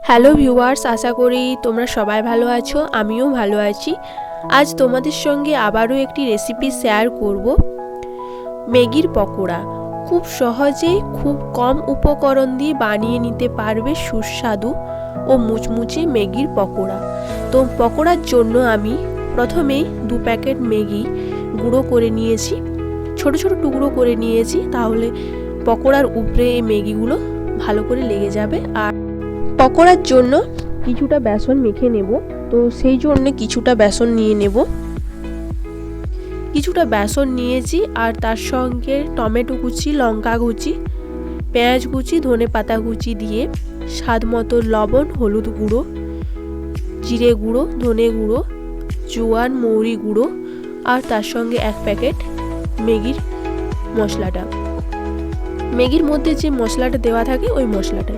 Hello viewers, আশা করি তোমরা সবাই ভালো আছো। আমিও ভালো আছি। আজ তোমাদের সঙ্গে আবারও একটি রেসিপি শেয়ার করব, ম্যাগির পকোড়া। খুব সহজেই খুব কম উপকরণ দিয়ে বানিয়ে নিতে পারবে সুস্বাদু ও মুচমুচে ম্যাগির পকোড়া। তো পকোড়ার জন্য আমি প্রথমেই 2 প্যাকেট ম্যাগি গুঁড়ো করে নিয়েছি, ছোট ছোট টুকরো করে নিয়েছি, তাহলে পকোড়ার উপরে এই ম্যাগিগুলো ভালো করে লেগে যাবে। আর পকোড়ার জন্য কিছুটা বেসন মেখে নেব, তো সেই জন্য কিছুটা বেসন নিয়ে নেব। কিছুটা বেসন নিয়েছি আর তার সঙ্গে টমেটো কুচি, লঙ্কা কুচি, পেঁয়াজ কুচি, ধনে পাতা কুচি দিয়ে স্বাদ মতো লবণ, হলুদ গুঁড়ো, জিরে গুঁড়ো, ধনে গুঁড়ো, জোয়ান মৌরি গুঁড়ো আর তার সঙ্গে 1 প্যাকেট ম্যাগির মশলাটা, ম্যাগির মধ্যে যে মশলাটা দেওয়া থাকে ওই মশলাটা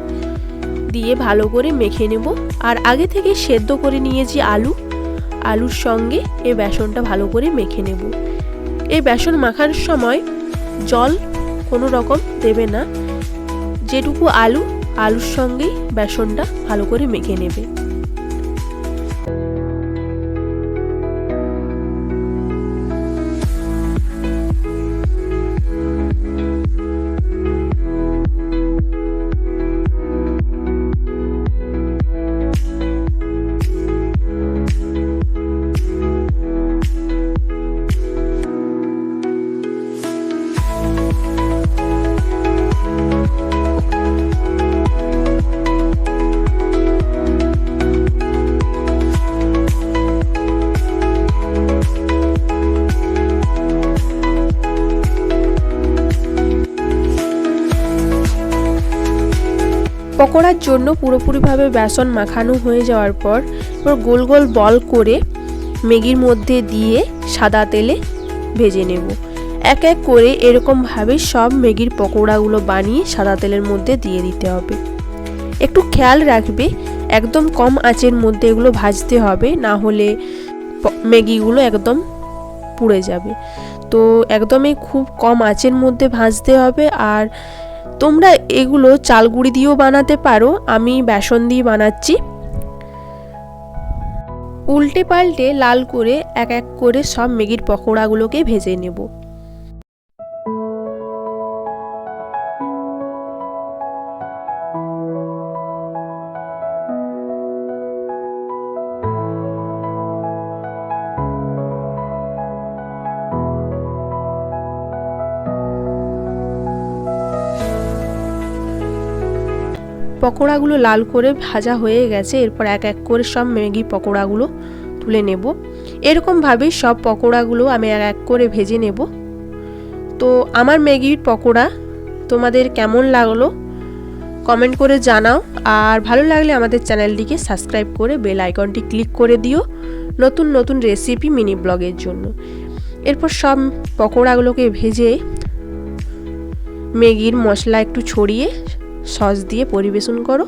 দিয়ে ভালো করে মেখে নেব। আর আগে থেকে সেদ্ধ করে নিয়েছি আলুর সঙ্গে এই বেসনটা ভালো করে মেখে নেব। এই বেসন মাখার সময় জল কোনো রকম দেবে না, যেটুকু আলুর সঙ্গেই বেসনটা ভালো করে মেখে নেবে। পকোড়ার জন্য পুরোপুরিভাবে বেসন মাখানো হয়ে যাওয়ার পর গোল গোল বল করে ম্যাগির মধ্যে দিয়ে সাদা তেলে ভেজে নেব। এক এক করে এরকমভাবে সব ম্যাগির পকোড়াগুলো বানিয়ে সাদা তেলের মধ্যে দিয়ে দিতে হবে। একটু খেয়াল রাখবে, একদম কম আঁচের মধ্যে এগুলো ভাজতে হবে, না হলে ম্যাগিগুলো একদম পুড়ে যাবে। তো একদমই খুব কম আঁচের মধ্যে ভাজতে হবে। আর তোমরা এগুলো চাল গুঁড়ি দিয়েও বানাতে পারো, আমি বেসন দিয়ে বানাচ্ছি। উল্টে পাল্টে লাল করে এক এক করে সব ম্যাগির পকোড়াগুলোকে ভেজে নেব। পকোড়াগুলো লাল করে ভাজা হয়ে গেছে, এরপর এক এক করে সব ম্যাগি পকোড়াগুলো তুলে নেব। এরকমভাবেই সব পকোড়াগুলো আমি এক এক করে ভেজে নেব। তো আমার ম্যাগির পকোড়া তোমাদের কেমন লাগলো কমেন্ট করে জানাও। আর ভালো লাগলে আমাদের চ্যানেলটিকে সাবস্ক্রাইব করে বেল আইকনটি ক্লিক করে দিও নতুন নতুন রেসিপি মিনি ব্লগের জন্য। এরপর সব পকোড়াগুলোকে ভেজে ম্যাগির মশলা একটু ছড়িয়ে সস দিয়ে পরিবেশন করো।